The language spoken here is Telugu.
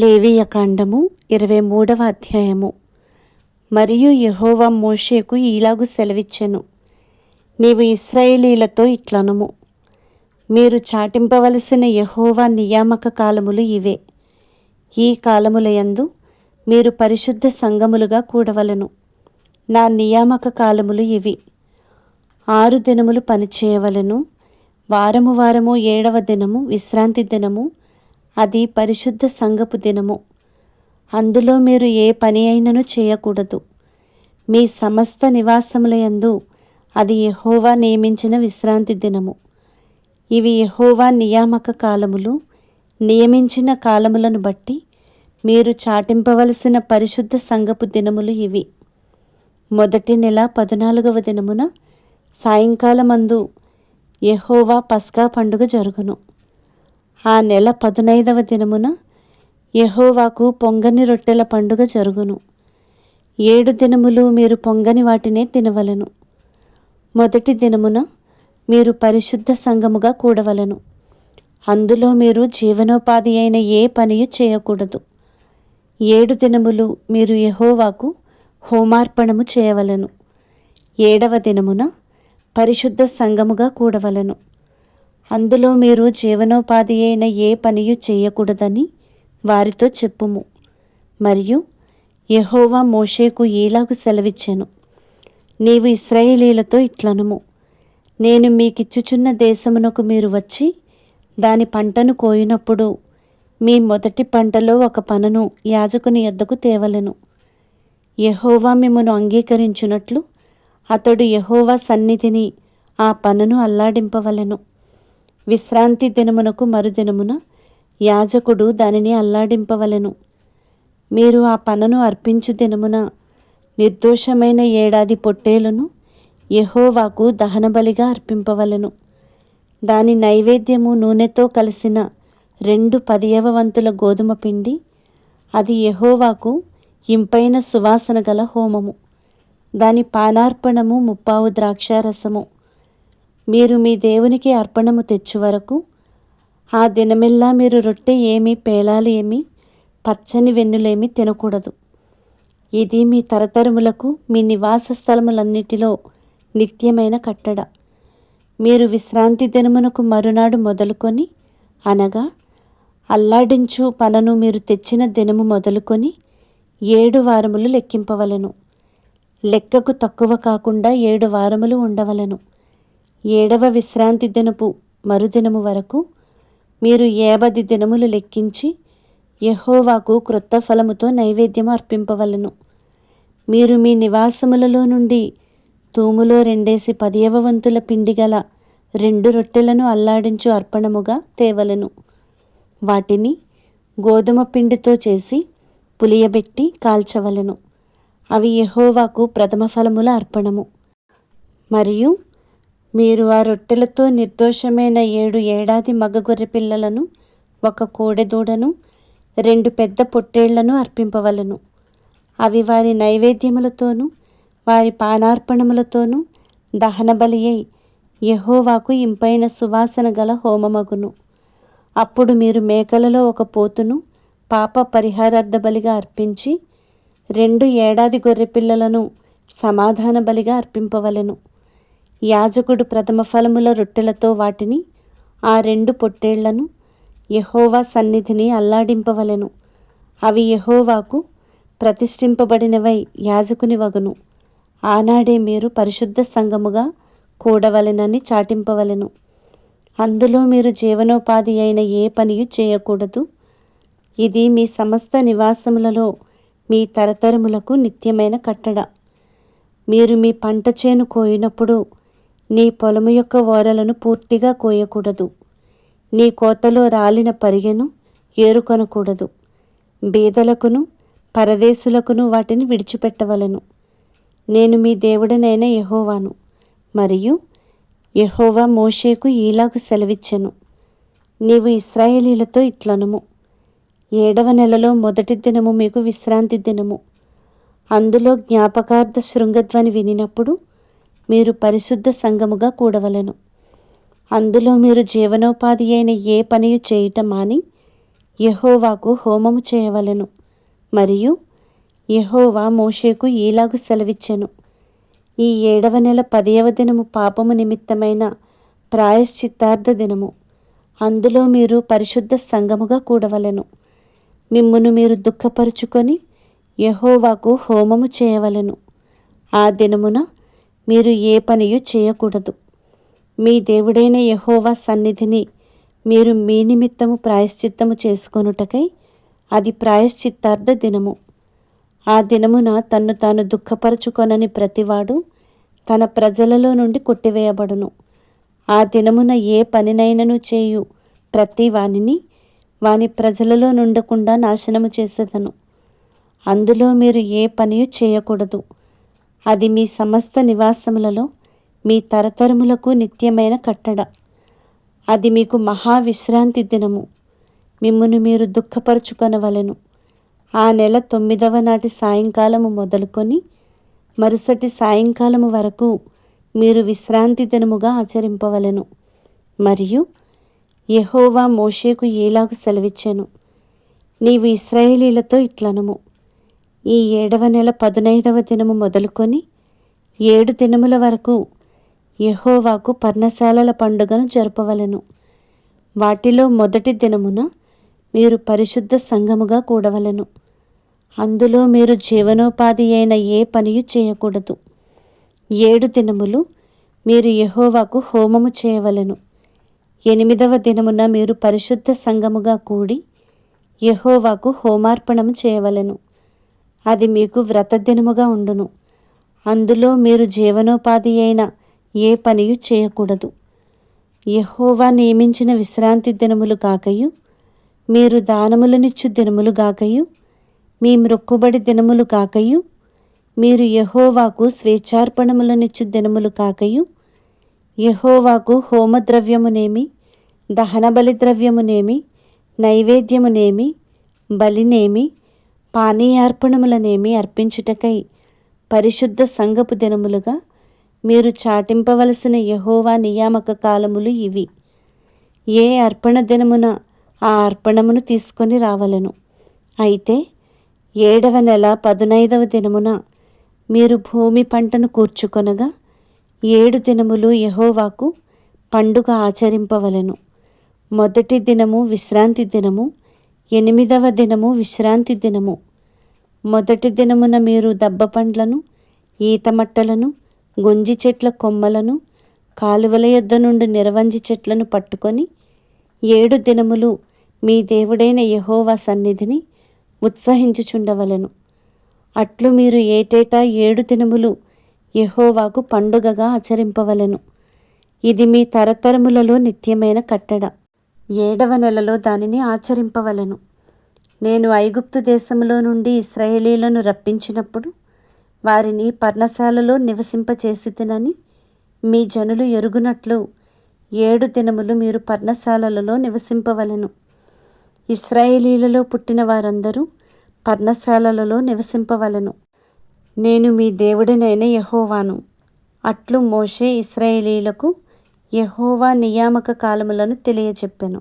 లేవియకాండము 23వ అధ్యాయము. మరియు యెహోవా మోషేకు ఈలాగు సెలవిచ్చెను, నీవు ఇశ్రాయేలీయులతో ఇట్లనుము, మీరు చాటింపవలసిన యెహోవా నియామక కాలములు ఇవే. ఈ కాలములయందు మీరు పరిశుద్ధ సంఘములుగా కూడవలెను. నా నియామక కాలములు ఇవి: 6 దినములు పనిచేయవలెను. వారము వారము 7వ దినము విశ్రాంతి దినము, అది పరిశుద్ధ సంఘపు దినము. అందులో మీరు ఏ పని అయినను చేయకూడదు. మీ సమస్త నివాసములయందు అది యెహోవా నియమించిన విశ్రాంతి దినము. ఇవి యెహోవా నియామక కాలములు. నియమించిన కాలములను బట్టి మీరు చాటింపవలసిన పరిశుద్ధ సంఘపు దినములు ఇవి: మొదటి నెల 14వ దినమున సాయంకాలమందు యెహోవా పస్కా పండుగ జరుగును. ఆ నెల 15వ దినమున యెహోవాకు పొంగని రొట్టెల పండుగ జరుగును. 7 దినములు మీరు పొంగని వాటినే తినవలెను. మొదటి దినమున మీరు పరిశుద్ధ సంఘముగా కూడవలెను. అందులో మీరు జీవనోపాధి అయిన ఏ పనియు చేయకూడదు. 7 దినములు మీరు యెహోవాకు హోమార్పణము చేయవలెను. 7వ దినమున పరిశుద్ధ సంఘముగా కూడవలెను. అందులో మీరు జీవనోపాధి అయిన ఏ పనియు చేయకూడదని వారితో చెప్పుము. మరియు యెహోవా మోషేకు ఈలాగు సెలవిచ్చెను, నీవు ఇశ్రాయేలీయులతో ఇట్లనుము, నేను మీకిచ్చుచున్న దేశమునకు మీరు వచ్చి దాని పంటను కోయినప్పుడు మీ మొదటి పంటలో ఒక పనను యాజకుని యొద్దకు తేవలెను. యెహోవా మిమ్మును అంగీకరించున్నట్లు అతడు యెహోవా సన్నిధిని ఆ పనను అల్లాడింపవలెను. విశ్రాంతి దినమునకు మరుదినమున యాజకుడు దానిని అల్లాడింపవలెను. మీరు ఆ పనను అర్పించు దినమున నిర్దోషమైన 7 పొట్టేలును యెహోవాకు దహనబలిగా అర్పింపవలెను. దాని నైవేద్యము నూనెతో కలిసిన 2 10వ వంతుల గోధుమ పిండి. అది యెహోవాకు ఇంపైన సువాసన గల హోమము. దాని పానార్పణము 30 ద్రాక్షారసము. మీరు మీ దేవునికి అర్పణము తెచ్చు వరకు ఆ దినమెల్లా మీరు రొట్టె ఏమి, పేలాలు ఏమి, పచ్చని వెన్నులేమి తినకూడదు. ఇది మీ తరతరములకు మీ నివాస స్థలములన్నిటిలో నిత్యమైన కట్టడ. మీరు విశ్రాంతి దినమునకు మరునాడు మొదలుకొని, అనగా అల్లాడించు పనను మీరు తెచ్చిన దినము మొదలుకొని 7 వారములు లెక్కింపవలెను. లెక్కకు తక్కువ కాకుండా 7 వారములు ఉండవలెను. 7వ విశ్రాంతి దినపు మరుదినము వరకు మీరు 80 దినములు లెక్కించి యెహోవాకు క్రొత్త ఫలముతో నైవేద్యము అర్పింపవలెను. మీరు మీ నివాసములలో నుండి తూములో 2/10వ వంతుల పిండి గల 2 రొట్టెలను అల్లాడించు అర్పణముగా తేవలెను. వాటిని గోధుమ పిండితో చేసి పులియబెట్టి కాల్చవలెను. అవి యెహోవాకు ప్రథమ ఫలముల అర్పణము. మరియు మీరు ఆ రొట్టెలతో నిర్దోషమైన 7 ఏడాది మగ గొర్రె పిల్లలను, 1 కోడెదూడను, 2 పెద్ద పొట్టేళ్లను అర్పింపవలెను. అవి వారి నైవేద్యములతోనూ వారి పానార్పణములతోనూ దహనబలి అయి యెహోవాకు ఇంపైన సువాసన గల హోమమగును. అప్పుడు మీరు మేకలలో 1 పోతును పాప పరిహారార్థ బలిగా అర్పించి 2 ఏడాది గొర్రె పిల్లలను సమాధాన బలిగా అర్పింపవలెను. యాజకుడు ప్రథమ ఫలముల రొట్టెలతో వాటిని, ఆ 2 పొట్టేళ్లను యెహోవా సన్నిధిని అల్లాడింపవలెను. అవి యెహోవాకు ప్రతిష్ఠింపబడినవై యాజకుని వగును. ఆనాడే మీరు పరిశుద్ధ సంఘముగా కూడవలెనని చాటింపవలెను. అందులో మీరు జీవనోపాధి అయిన ఏ పనియు చేయకూడదు. ఇది మీ సమస్త నివాసములలో మీ తరతరములకు నిత్యమైన కట్టడ. మీరు మీ పంట చేను కోయినప్పుడు నీ పొలము యొక్క ఓరలను పూర్తిగా కోయకూడదు. నీ కోతలో రాలిన పరిగెను ఏరుకొనకూడదు. బీదలకును పరదేశులకును వాటిని విడిచిపెట్టవలెను. నేను మీ దేవుడనైన యెహోవాను. మరియు యెహోవా మోషేకు ఈలాగు సెలవిచ్చెను, నీవు ఇశ్రాయేలీయులతో ఇట్లనుము, 7వ నెలలో మొదటి దినము మీకు విశ్రాంతి దినము. అందులో జ్ఞాపకార్థ శృంగధ్వని వినినప్పుడు మీరు పరిశుద్ధ సంఘముగా కూడవలెను. అందులో మీరు జీవనోపాధి అయిన ఏ పనియు చేయటం మాని యెహోవాకు హోమము చేయవలెను. మరియు యెహోవా మోషేకు ఈలాగు సెలవిచ్చెను. ఈ 7వ నెల 10వ దినము పాపము నిమిత్తమైన ప్రాయశ్చిత్తార్థ దినము. అందులో మీరు పరిశుద్ధ సంఘముగా కూడవలెను. మిమ్మును మీరు దుఃఖపరుచుకొని యెహోవాకు హోమము చేయవలెను. ఆ దినమున మీరు ఏ పనియు చేయకూడదు. మీ దేవుడైన యెహోవా సన్నిధిని మీరు మీ నిమిత్తము ప్రాయశ్చిత్తము చేసుకొనుటకై అది ప్రాయశ్చిత్తార్థ దినము. ఆ దినమున తన్ను తాను దుఃఖపరచుకొనని ప్రతివాడు తన ప్రజలలో నుండి కొట్టివేయబడును. ఆ దినమున ఏ పనినైనను చేయు ప్రతి వానిని వాని ప్రజలలో నుండకుండా నాశనము చేసేదను. అందులో మీరు ఏ పనియు చేయకూడదు. అది మీ సమస్త నివాసములలో మీ తరతరములకు నిత్యమైన కట్టడ. అది మీకు మహావిశ్రాంతి దినము. మిమ్మును మీరు దుఃఖపరుచుకొనవలెను. ఆ నెల 9వ నాటి సాయంకాలము మొదలుకొని మరుసటి సాయంకాలము వరకు మీరు విశ్రాంతి దినముగా ఆచరింపవలెను. మరియు యెహోవా మోషేకు ఈలాగు సెలవిచ్చెను. నీవు ఇశ్రాయేలీలతో ఇట్లనుము. ఈ 7వ నెల 15వ దినము మొదలుకొని 7 దినముల వరకు యెహోవాకు పర్ణశాలల పండుగను జరపవలెను. వాటిలో మొదటి దినమున మీరు పరిశుద్ధ సంఘముగా కూడవలెను. అందులో మీరు జీవనోపాధి అయిన ఏ పనియు చేయకూడదు. 7 దినములు మీరు యెహోవాకు హోమము చేయవలెను. 8వ దినమున మీరు పరిశుద్ధ సంఘముగా కూడి యెహోవాకు హోమార్పణము చేయవలెను. అది మీకు వ్రత దినముగా ఉండును. అందులో మీరు జీవనోపాధి అయిన ఏ పనియు చేయకూడదు. యెహోవా నియమించిన విశ్రాంతి దినములు కాకయు, మీరు దానములనిచ్చు దినములు గాకయు, మీ మ్రొక్కుబడి దినములు కాకయు, మీరు యెహోవాకు స్వేచ్ఛార్పణములనిచ్చు దినములు కాకయు, యెహోవాకు హోమద్రవ్యమునేమి, దహనబలి ద్రవ్యమునేమి, నైవేద్యమునేమి, బలినేమి, పానీయార్పణములనేమి అర్పించుటకై పరిశుద్ధ సంఘపు దినములుగా మీరు చాటింపవలసిన యెహోవా నియామక కాలములు ఇవి. ఏ అర్పణ దినమున ఆ అర్పణమును తీసుకొని రావలెను. అయితే 7వ నెల 15వ దినమున మీరు భూమి పంటను కూర్చుకొనగా 7 దినములు యెహోవాకు పండుగ ఆచరింపవలెను. మొదటి దినము విశ్రాంతి దినము, 8వ దినము విశ్రాంతి దినము. మొదటి దినమున మీరు దబ్బ పండ్లను, ఈతమట్టలను, గొంజి చెట్ల కొమ్మలను, కాలువల యొద్ద నుండి నిరవంజి చెట్లను పట్టుకొని 7 దినములు మీ దేవుడైన యెహోవా సన్నిధిని ఉత్సహించుచుండవలెను. అట్లు మీరు ఏటేటా 7 దినములు యెహోవాకు పండుగగా ఆచరింపవలెను. ఇది మీ తరతరములలో నిత్యమైన కట్టడ. 7వ నెలలో దానిని ఆచరింపవలెను. నేను ఐగుప్తు దేశములో నుండి ఇశ్రాయేలీలను రప్పించినప్పుడు వారిని పర్ణశాలలో నివసింపచేసితినని మీ జనులు ఎరుగునట్లు 7 దినములు మీరు పర్ణశాలలలో నివసింపవలెను. ఇశ్రాయేలీలలో పుట్టిన వారందరూ పర్ణశాలలలో నివసింపవలెను. నేను మీ దేవుడనైన యెహోవాను. అట్లు మోషే ఇశ్రాయేలీలకు యెహోవా నియామక కాలములను తెలియచెప్పెను.